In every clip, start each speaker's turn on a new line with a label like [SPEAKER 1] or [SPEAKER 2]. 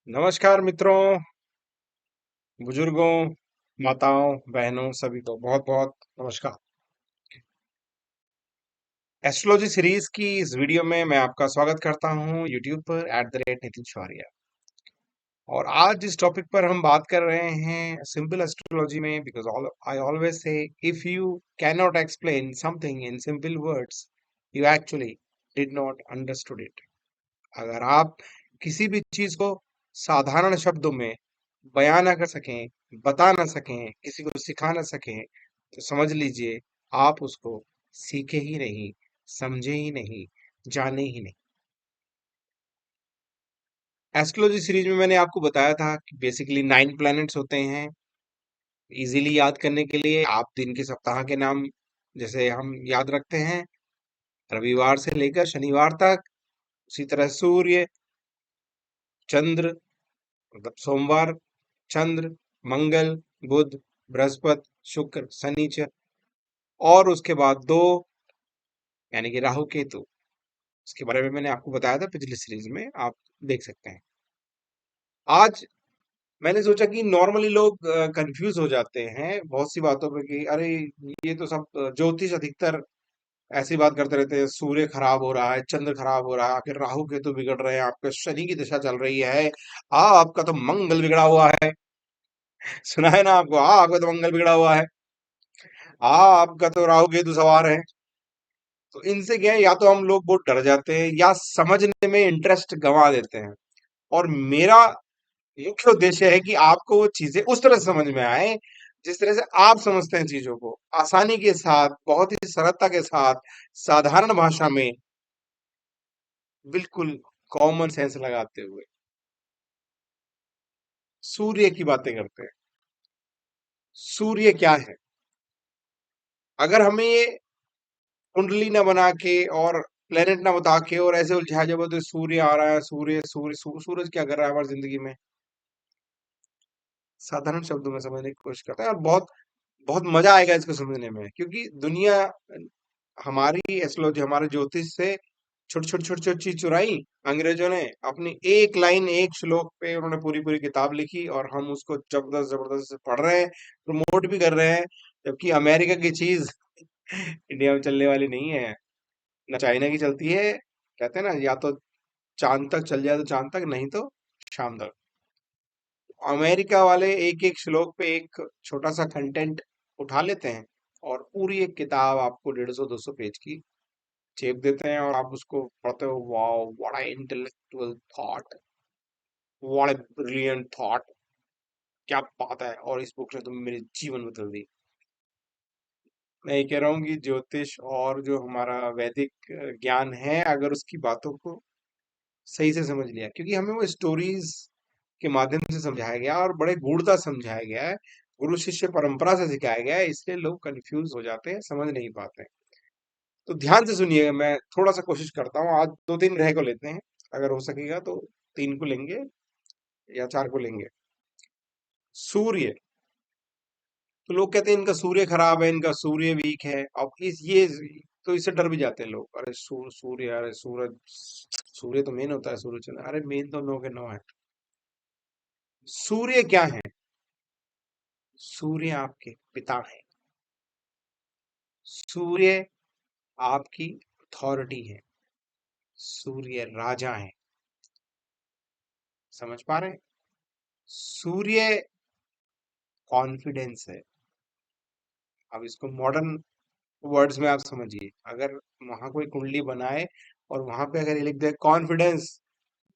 [SPEAKER 1] नमस्कार मित्रों, बुजुर्गों, माताओं, बहनों, सभी को बहुत बहुत नमस्कार। एस्ट्रोलॉजी सीरीज की इस वीडियो में मैं आपका स्वागत करता हूं यूट्यूब पर @नितिन शौर्य। और आज जिस टॉपिक पर हम बात कर रहे हैं सिंपल एस्ट्रोलॉजी में, because I always say if you can not explain something in simple words you actually did not understood it. अगर आप किसी भी चीज को साधारण शब्दों में बयां ना कर सकें, बता ना सकें, किसी को सिखा ना सकें, तो समझ लीजिए आप उसको सीखे ही नहीं, समझे ही नहीं, जाने ही नहीं। एस्ट्रोलॉजी सीरीज में मैंने आपको बताया था कि बेसिकली 9 प्लैनेट्स होते हैं। इजीली याद करने के लिए आप दिन के सप्ताह के नाम जैसे हम याद रखते हैं, रविवार से लेकर शनिवार तक। उसी तरह सूर्य, चंद्र मतलब सोमवार, चंद्र, मंगल, बुध, बृहस्पति, शुक्र, शनिचर, और उसके बाद दो यानी कि राहु केतु। इसके बारे में मैंने आपको बताया था पिछली सीरीज में, आप देख सकते हैं। आज मैंने सोचा कि नॉर्मली लोग कंफ्यूज हो जाते हैं बहुत सी बातों पे कि अरे ये तो सब ज्योतिष अधिकतर ऐसी बात करते रहते हैं, सूर्य खराब हो रहा है, चंद्र खराब हो रहा है, फिर राहु केतु बिगड़ रहे हैं, आपके शनि की दशा चल रही है, आपका तो मंगल बिगड़ा हुआ है। सुना है ना आपको, आपका तो मंगल बिगड़ा हुआ है, आपका तो राहु केतु सवार है। तो इनसे क्या है, या तो हम लोग बहुत डर जाते हैं या समझने में इंटरेस्ट गंवा देते हैं। और मेरा मुख्य उद्देश्य है कि आपको वो चीजें उस तरह से समझ में आए जिस तरह से आप समझते हैं चीजों को, आसानी के साथ, बहुत ही सरलता के साथ, साधारण भाषा में, बिल्कुल कॉमन सेंस लगाते हुए। सूर्य की बातें करते हैं। सूर्य क्या है? अगर हमें ये कुंडली ना बना के और प्लेनेट ना बता के और ऐसे उलझाया जाए तो सूर्य आ रहा है, सूरज क्या कर रहा है हमारी जिंदगी में, साधारण शब्दों में समझने की कोशिश करते हैं और बहुत बहुत मजा आएगा इसको समझने में, क्योंकि दुनिया हमारी एस्ट्रोलॉजी, हमारे ज्योतिष से छोटी छोटी छोटी छोटी चीज चुराई अंग्रेजों ने, अपनी एक लाइन एक श्लोक पे उन्होंने पूरी पूरी किताब लिखी और हम उसको जबरदस्त जबरदस्त से पढ़ रहे हैं, प्रमोट भी कर रहे हैं। जबकि अमेरिका की चीज इंडिया में चलने वाली नहीं है, ना चाइना की चलती है। कहते हैं ना, या तो चांद तक चल जाए तो चांद तक, नहीं तो शाम तक। अमेरिका वाले एक एक श्लोक पे एक छोटा सा कंटेंट उठा लेते हैं और पूरी एक किताब आपको 150-200 पेज की चेप देते हैं और आप उसको पढ़ते हो, wow what a intellectual thought, what a brilliant thought, क्या बात है, और इस बुक ने तो मेरे जीवन बदल दी। मैं ये कह रहा हूँ कि ज्योतिष और जो हमारा वैदिक ज्ञान है, अगर उसकी बातों को सही से समझ लिया, क्योंकि हमें वो स्टोरीज के माध्यम से समझाया गया और बड़े गूढ़ता समझाया गया है, गुरु शिष्य परंपरा से सिखाया गया है, इसलिए लोग कंफ्यूज हो जाते हैं, समझ नहीं पाते हैं। तो ध्यान से सुनिएगा, मैं थोड़ा सा कोशिश करता हूँ। आज 2-3 ग्रह को लेते हैं, अगर हो सकेगा तो 3 को लेंगे या 4 को लेंगे। सूर्य, तो लोग कहते हैं इनका सूर्य खराब है, इनका सूर्य वीक है। अब इस ये तो इससे डर भी जाते हैं लोग, अरे सूर्य, अरे सूरज, सूर्य तो मेन होता है, सूर्य चंद्र, अरे मेन तो 9 के 9 है। सूर्य क्या है? सूर्य आपके पिता है। सूर्य आपकी अथॉरिटी है। सूर्य राजा है। समझ पा रहे हैं? सूर्य कॉन्फिडेंस है। अब इसको मॉडर्न वर्ड्स में आप समझिए, अगर वहां कोई कुंडली बनाए और वहां पे अगर ये लिख दे कॉन्फिडेंस,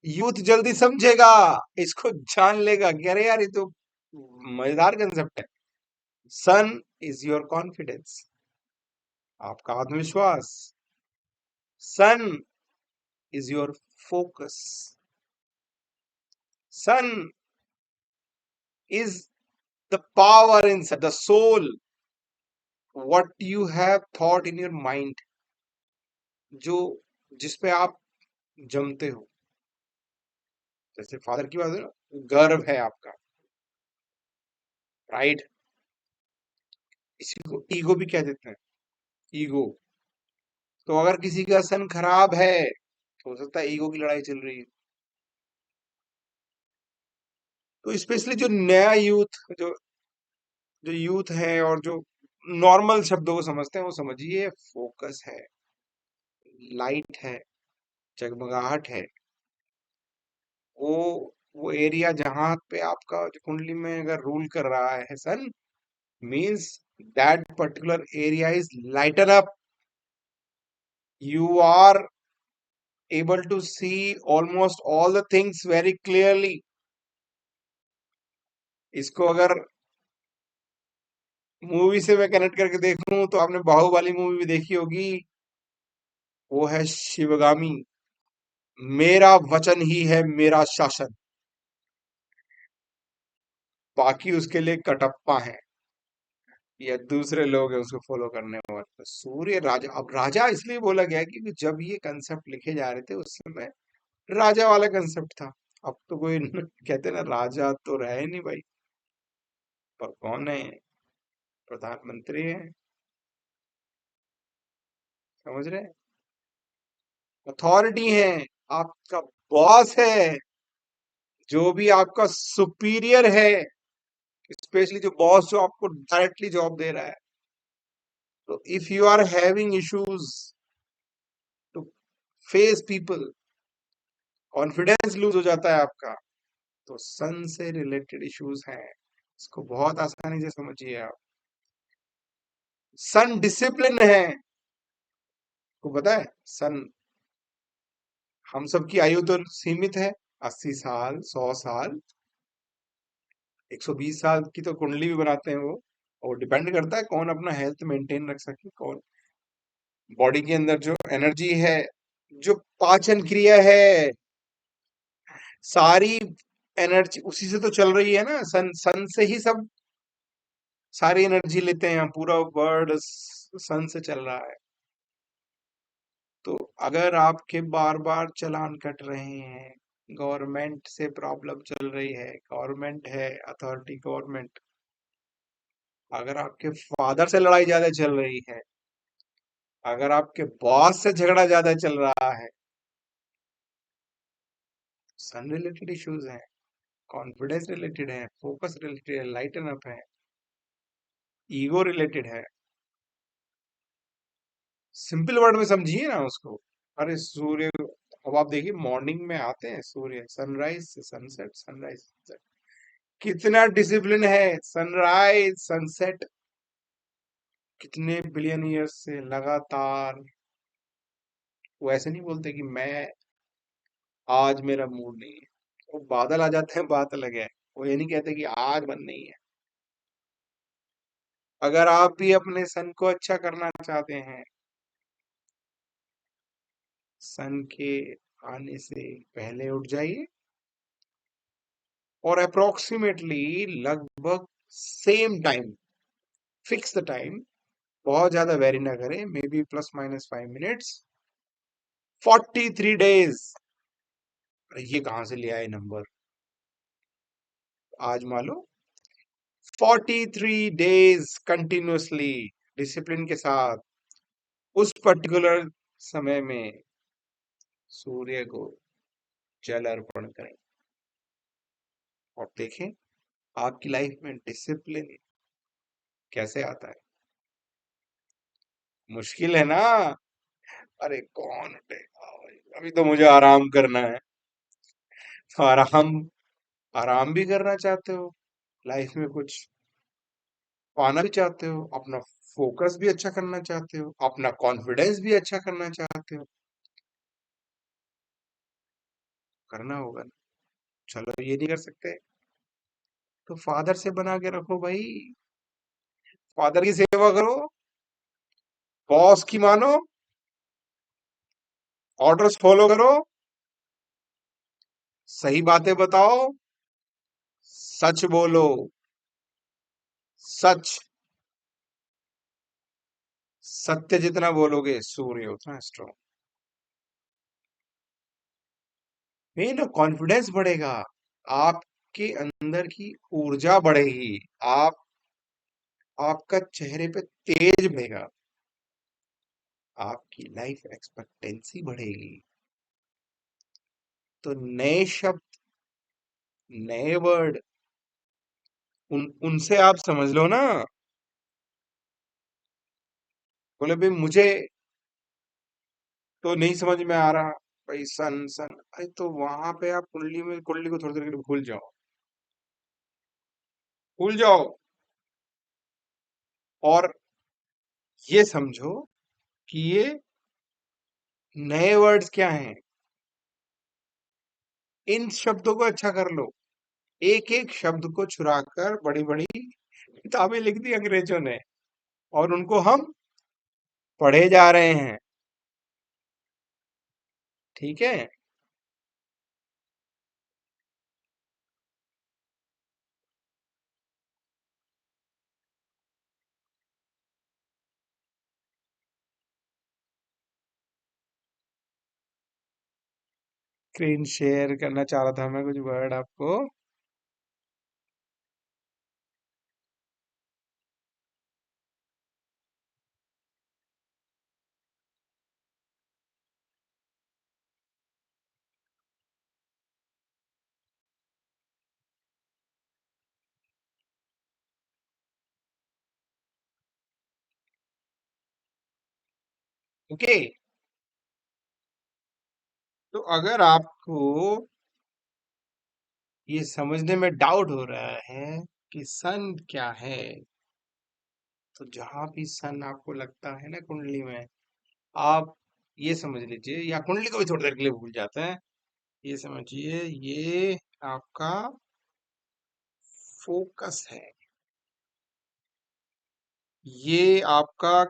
[SPEAKER 1] यूथ जल्दी समझेगा, इसको जान लेगा कि अरे यार ये तो मजेदार कंसेप्ट है। सन इज योर कॉन्फिडेंस, आपका आत्मविश्वास। Sun is your focus. Sun is the power inside the soul, what you have thought in your mind, जो जिस पे आप जमते हो। जैसे फादर की बात है ना, गर्व है आपका, प्राइड, इसी को ईगो भी कह देते हैं, ईगो। तो अगर किसी का सन खराब है तो हो सकता है ईगो की लड़ाई चल रही है। तो स्पेशली जो नया यूथ, जो जो यूथ है और जो नॉर्मल शब्दों को समझते हैं वो समझिए, फोकस है, लाइट है, जगमगाहट है, वो वो एरिया जहां पे आपका जो कुंडली में अगर रूल कर रहा है sun, means that particular area is lighten up, you are able to see almost all the things very clearly. इसको अगर मूवी से मैं कनेक्ट करके देखूं तो आपने बाहुबली मूवी भी देखी होगी, वो है शिवगामी, मेरा वचन ही है मेरा शासन, बाकी उसके लिए कटप्पा है या दूसरे लोग हैं उसको फॉलो करने वाले। तो सूर्य राजा, अब राजा इसलिए बोला गया क्योंकि जब ये कंसेप्ट लिखे जा रहे थे उस समय राजा वाला कंसेप्ट था। अब तो कोई कहते ना राजा तो रहे नहीं भाई, पर कौन है, प्रधानमंत्री है, समझ रहे हैं, अथॉरिटी है, आपका बॉस है, जो भी आपका सुपीरियर है, स्पेशली जो बॉस जो आपको डायरेक्टली जॉब दे रहा है। तो if you are having issues to face people, confidence lose हो जाता है आपका, तो सन से रिलेटेड इश्यूज हैं, इसको बहुत आसानी से समझिए आप। सन डिसिप्लिन है, को पता है सन, हम सबकी आयु तो सीमित है, 80 साल, 100 साल, 120 साल की तो कुंडली भी बनाते हैं वो, और डिपेंड करता है कौन अपना हेल्थ मेंटेन रख सके, कौन बॉडी के अंदर जो एनर्जी है, जो पाचन क्रिया है, सारी एनर्जी उसी से तो चल रही है ना, सन सन से ही सब सारी एनर्जी लेते हैं, पूरा वर्ल्ड सन से चल रहा है। तो अगर आपके बार बार चालान कट रहे हैं, गवर्नमेंट से प्रॉब्लम चल रही है, गवर्नमेंट है, अथॉरिटी गवर्नमेंट, अगर आपके फादर से लड़ाई ज्यादा चल रही है, अगर आपके बॉस से झगड़ा ज्यादा चल रहा है, सन रिलेटेड इश्यूज हैं, कॉन्फिडेंस रिलेटेड है, फोकस रिलेटेड है, लाइटन अप है, ईगो रिलेटेड है, सिंपल वर्ड में समझिए ना उसको। अरे सूर्य, अब आप देखिए मॉर्निंग में आते हैं सूर्य, सनराइज से सनसेट, सनराइज सनसेट, कितना डिसिप्लिन है, सनराइज सनसेट कितने बिलियन ईयर्स से लगातार। वो ऐसे नहीं बोलते कि मैं आज मेरा मूड नहीं है, वो बादल आ जाते हैं बात अलग है, वो ये नहीं कहते कि आज मन नहीं है। अगर आप भी अपने सन को अच्छा करना चाहते हैं, सन के आने से पहले उठ जाइए और अप्रोक्सीमेटली लगभग same time, fix the time, बहुत ज्यादा वेरी ना करें, मे बी ±5 मिनट्स, 43 डेज। अरे ये कहां से ले आए नंबर, आज मान लो 43 डेज कंटिन्यूअसली डिसिप्लिन के साथ उस पर्टिकुलर समय में सूर्य को जल अर्पण करें, और देखें आपकी लाइफ में डिसिप्लिन कैसे आता है। मुश्किल है ना, अरे कौन उठेगा भाई? अभी तो मुझे आराम करना है। तो आराम, आराम भी करना चाहते हो, लाइफ में कुछ पाना भी चाहते हो, अपना फोकस भी अच्छा करना चाहते हो, अपना कॉन्फिडेंस भी अच्छा करना चाहते हो, करना होगा ना। चलो ये नहीं कर सकते तो फादर से बना के रखो भाई, फादर की सेवा करो, बॉस की मानो, ऑर्डर्स फॉलो करो, सही बातें बताओ, सच बोलो, सच, सत्य जितना बोलोगे सूर्य उतना स्ट्रॉन्ग, मेन कॉन्फिडेंस बढ़ेगा, आपके अंदर की ऊर्जा बढ़ेगी, आप, आपका चेहरे पे तेज बढ़ेगा, आपकी लाइफ एक्सपेक्टेंसी बढ़ेगी। तो नए शब्द, नए वर्ड, उनसे आप समझ लो ना। बोले भाई मुझे तो नहीं समझ में आ रहा। भाई सन सन, अरे तो वहां पे आप कुंडली को थोड़ी देर के लिए भूल जाओ। भूल जाओ और ये समझो कि ये नए वर्ड्स क्या हैं। इन शब्दों को अच्छा कर लो। एक एक शब्द को चुराकर बड़ी बड़ी किताबें लिख दी अंग्रेजों ने, और उनको हम पढ़े जा रहे हैं। ठीक है। स्क्रीन शेयर करना चाह रहा था मैं कुछ वर्ड आपको। ओके। तो अगर आपको ये समझने में डाउट हो रहा है कि सन क्या है, तो जहां भी सन आपको लगता है ना कुंडली में, आप ये समझ लीजिए, या कुंडली को भी थोड़ी देर के लिए भूल जाते हैं, ये समझिए ये आपका फोकस है। ये आपका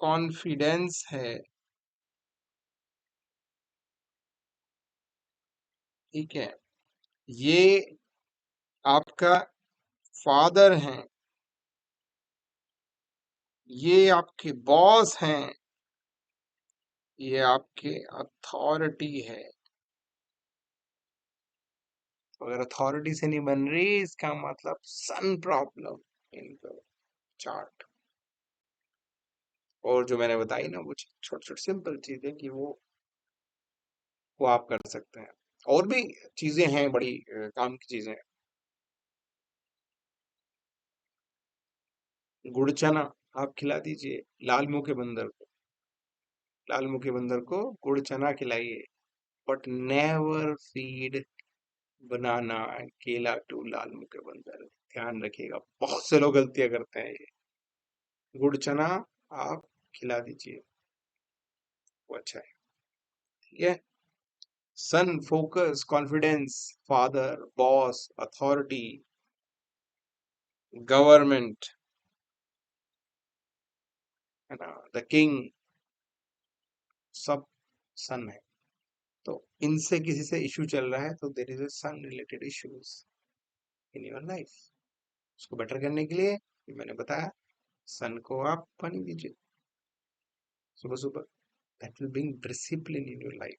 [SPEAKER 1] कॉन्फिडेंस है। ठीक है। ये आपका फादर हैं। ये आपके बॉस हैं। ये आपके अथॉरिटी है। तो अगर अथॉरिटी से नहीं बन रही, इसका मतलब सन प्रॉब्लम इन चार्ट। और जो मैंने बताई ना वो छोटी छोटी सिंपल चीजें, कि वो आप कर सकते हैं। और भी चीजें हैं बड़ी काम की चीजें। गुड़ चना आप खिला दीजिए लाल मुंह के बंदर को। लाल मुंह के बंदर को गुड़ चना खिलाइए। But never feed banana and केला टू लाल मुंह के बंदर। ध्यान रखिएगा, बहुत से लोग गलतियां करते हैं ये। गुड़ चना आप खिला दीजिए, वो अच्छा है। ठीक है। Sun focus, confidence, father, boss, authority, government, है ना, द किंग, सब सन है। तो इनसे किसी से इशू चल रहा है तो there is a sun related issues in your life. उसको बेटर करने के लिए ये मैंने बताया, सन को आप पानी दीजिए सुबह सुबह। That will bring discipline in your life.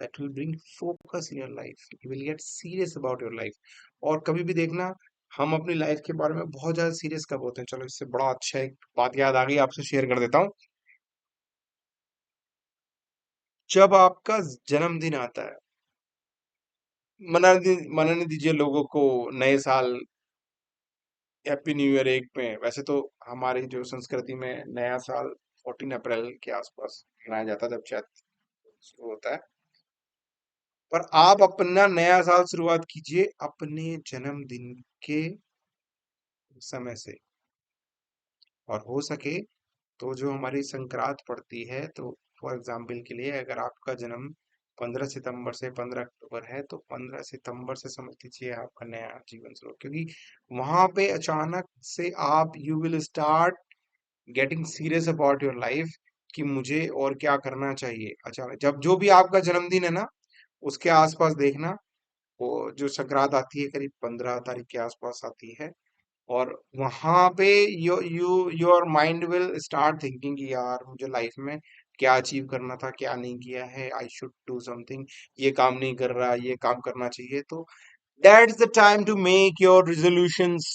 [SPEAKER 1] That will bring focus in your life. You will get serious about your life. और कभी भी देखना, हम अपनी लाइफ के बारे में बहुत ज्यादा सीरियस कब होते हैं। चलो इससे बड़ा अच्छा एक बात याद आ गई, आपसे शेयर कर देता हूँ। जब आपका जन्मदिन आता है, मनाने दीजिए लोगों को नए साल, हैप्पी न्यू ईयर एक में। वैसे तो हमारी जो संस्कृति में नया साल 14 अप्रैल के आसपास मनाया जाता है, जब शायद शुरू होता है। पर आप अपना नया साल शुरुआत कीजिए अपने जन्मदिन के समय से। और हो सके तो जो हमारी संक्रांत पड़ती है, तो फॉर एग्जाम्पल के लिए अगर आपका जन्म 15 सितंबर से 15 अक्टूबर है, तो 15 सितंबर से समझ लीजिए आपका नया जीवन शुरू। क्योंकि वहां पे अचानक से आप you will start getting serious about your life, कि मुझे और क्या करना चाहिए। अचानक जब जो भी आपका जन्मदिन है ना, उसके आसपास देखना, वो जो संक्रांत आती है करीब 15 तारीख के आसपास आती है। और वहां पे your mind will start thinking कि यार मुझे लाइफ में क्या अचीव करना था, क्या नहीं किया है, आई शुड डू समथिंग। ये काम नहीं कर रहा, ये काम करना चाहिए। तो that's the time to make your resolutions.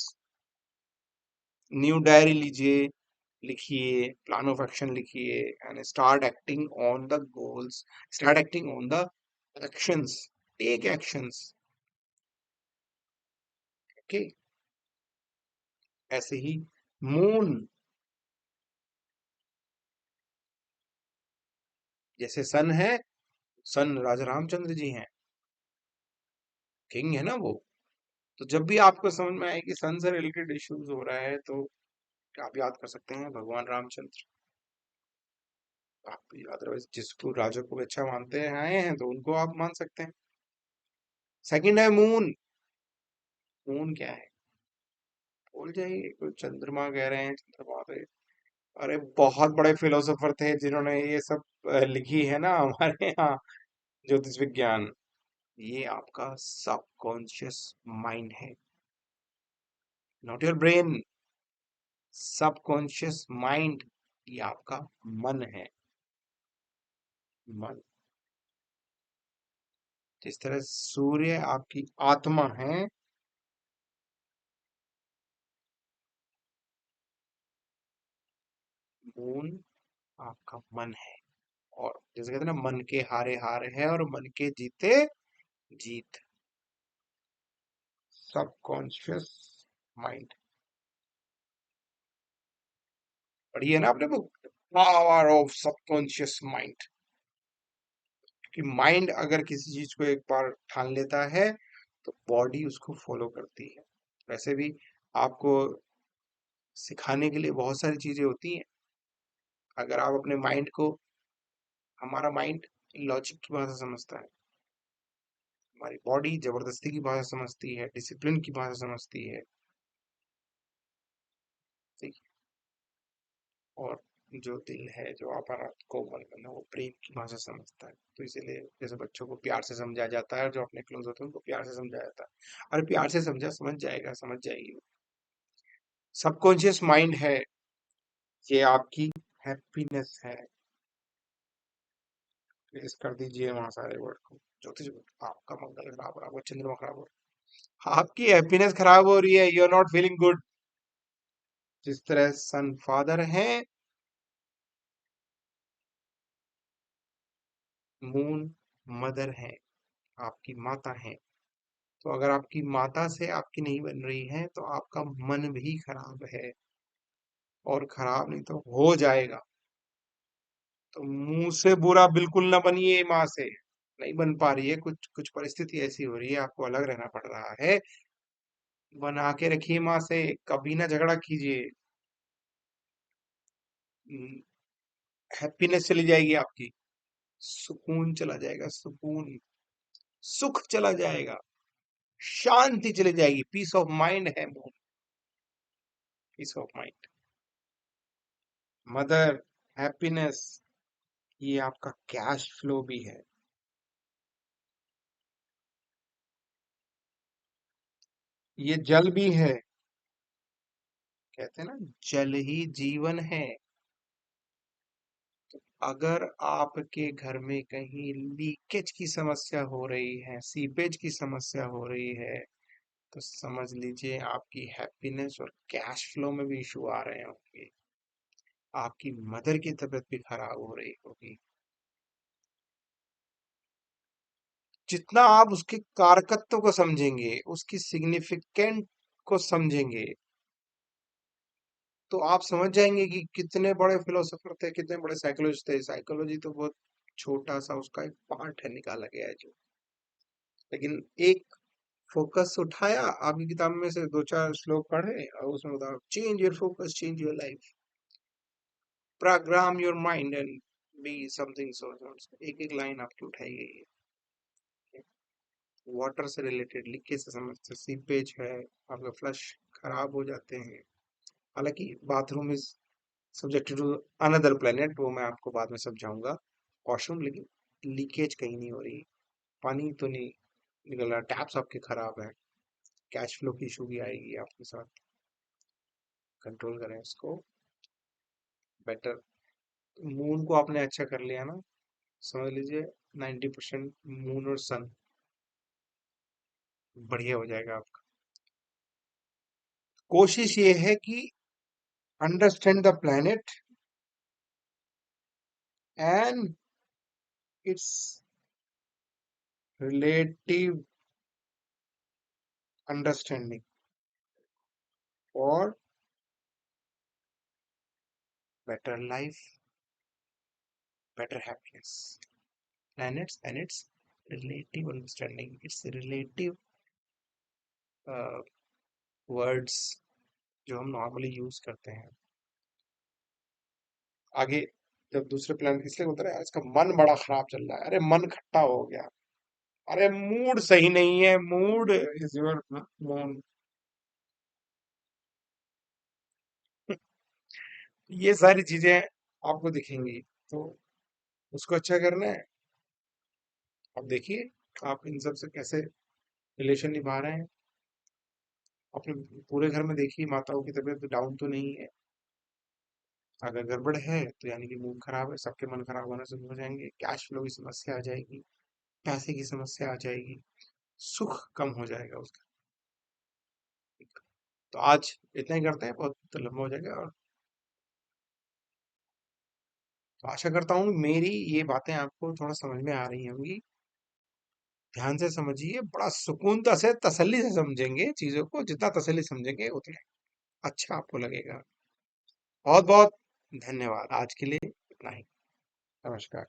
[SPEAKER 1] New diary लीजिए, लिखिए, प्लान ऑफ एक्शन लिखिए, and start acting on the goals, start acting on the actions, take actions. Okay, ऐसे ही मून, जैसे सन है, सन राजा रामचंद्र जी हैं, किंग है ना वो। तो जब भी आपको समझ में आए कि सन से रिलेटेड इश्यूज हो रहा है, तो आप याद कर सकते हैं भगवान रामचंद्र। आप अदरवाइज जिसको राजा को अच्छा मानते हैं आए हैं, तो उनको आप मान सकते हैं। सेकंड है मून। मून क्या है? भूल जाइए, कोई चंद्रमा कह रहे हैं, चंद्रमा तो अरे बहुत बड़े फिलोसोफर थे जिन्होंने ये सब लिखी है ना हमारे यहाँ, ज्योतिष विज्ञान। ये आपका सबकॉन्शियस माइंड है, not your brain. Subconscious mind, ये आपका मन है, मन। जिस तरह सूर्य आपकी आत्मा है, मून आपका मन है। और जैसे कहते हैं ना, मन के हारे हार है और मन के जीते जीत। सबकॉन्शियस माइंड पढ़ी है ना आपने book, power of subconscious mind. कि माइंड अगर किसी चीज को एक बार ठान लेता है, तो बॉडी उसको फॉलो करती है। वैसे भी आपको सिखाने के लिए बहुत सारी चीजें होती हैं। अगर आप अपने माइंड को, हमारा माइंड लॉजिक की भाषा समझता है, हमारी बॉडी जबरदस्ती की भाषा समझती है, डिसिप्लिन की भाषा समझती है, ठीक है? और जो दिल है, जो हमारा कोमल मन है, वो प्रेम की भाषा समझता है। तो इसीलिए जैसे बच्चों को प्यार से समझाया जाता है, जो अपने क्लोज होते हैं उनको प्यार से समझाया जाता है। अरे प्यार से समझा, समझ जाएगा, समझ जाएगी। सबकॉन्शियस माइंड है, ये आपकी हैप्पीनेस है। प्लीज कर दीजिए वहां सारे वर्ड को। ज्योतिष, आपका मंगल खराब हो रहा है, आपका चंद्रमा खराब हो रहा है, आपकी हैप्पीनेस खराब हो रही है, you are not feeling good. जिस तरह सन फादर है, मून मदर है, आपकी माता है। तो अगर आपकी माता से आपकी नहीं बन रही है, तो आपका मन भी खराब है, और खराब नहीं तो हो जाएगा। तो मुंह से बुरा बिल्कुल ना बनिए माँ से। नहीं बन पा रही है, कुछ कुछ परिस्थिति ऐसी हो रही है, आपको अलग रहना पड़ रहा है, बना के रखिए माँ से, कभी ना झगड़ा कीजिए। हैप्पीनेस चली जाएगी आपकी, सुकून चला जाएगा, सुकून, सुख चला जाएगा, शांति चली जाएगी। पीस ऑफ माइंड है moon, peace of mind. Mother, happiness, ये आपका कैश फ्लो भी है। ये जल भी है, कहते हैं ना, जल ही जीवन है। अगर आपके घर में कहीं लीकेज की समस्या हो रही है, सीपेज की समस्या हो रही है, तो समझ लीजिए आपकी हैप्पीनेस और कैश फ्लो में भी इशू आ रहे होंगे। आपकी मदर की तबीयत भी खराब हो रही होगी। जितना आप उसके कारकत्व को समझेंगे, उसकी सिग्निफिकेंट को समझेंगे, तो आप समझ जाएंगे कि कितने बड़े फिलोसोफर थे, कितने बड़े साइकोलॉजिस्ट थे। साइकोलॉजी तो बहुत छोटा सा उसका एक पार्ट है, निकाला गया है जो। लेकिन एक फोकस उठाया, आपकी किताब में से दो चार श्लोक पढ़े और उसमें बताओ, change your focus, change your life, programme your mind and be something so. एक एक लाइन आपकी उठाई गई है। वाटर से रिलेटेड, लीकेज से समझते, सीपेज है, आपका फ्लश खराब हो जाते हैं। हालांकि bathroom is subjected to another planet, वो मैं आपको बाद में समझाऊंगा, वॉशरूम। लेकिन लीकेज कहीं नहीं हो रही, पानी तो नहीं निकल रहा, टैप्स आपके खराब है, कैश फ्लो की इशू भी आएगी आपके साथ। कंट्रोल करें इसको बेटर। मून को आपने अच्छा कर लिया ना, समझ लीजिए 90% मून और सन बढ़िया हो जाएगा आपका। कोशिश ये है कि understand the planet and it's relative understanding. और better life, better happiness. Planets and its relative understanding, its relative words जो हम नॉर्मली यूज करते हैं आगे। जब दूसरे प्लान इसलिए होता है, इसका मन बड़ा खराब चल रहा है, अरे मन खट्टा हो गया, अरे मूड सही नहीं है, मूड इज योर मूड। ये सारी चीजें आपको दिखेंगी, तो उसको अच्छा करना है। अब देखिए आप इन सब से कैसे रिलेशन निभा रहे हैं। अपने पूरे घर में देखिए माताओं की तबीयत डाउन तो नहीं है। अगर गड़बड़ है तो यानी कि मूड खराब है, सबके मन खराब होने शुरू हो जाएंगे, कैश फ्लो की समस्या आ जाएगी, पैसे की समस्या आ जाएगी, सुख कम हो जाएगा उसका। तो आज इतना ही करते हैं, बहुत लंबा हो जाएगा। और तो आशा करता हूँ मेरी ये बातें आपको थोड़ा समझ में आ रही होंगी। ध्यान से समझिए, बड़ा सुकूनता से तसल्ली से समझेंगे चीजों को, जितना तसल्ली समझेंगे उतना अच्छा आपको लगेगा। बहुत बहुत धन्यवाद, आज के लिए इतना ही। नमस्कार।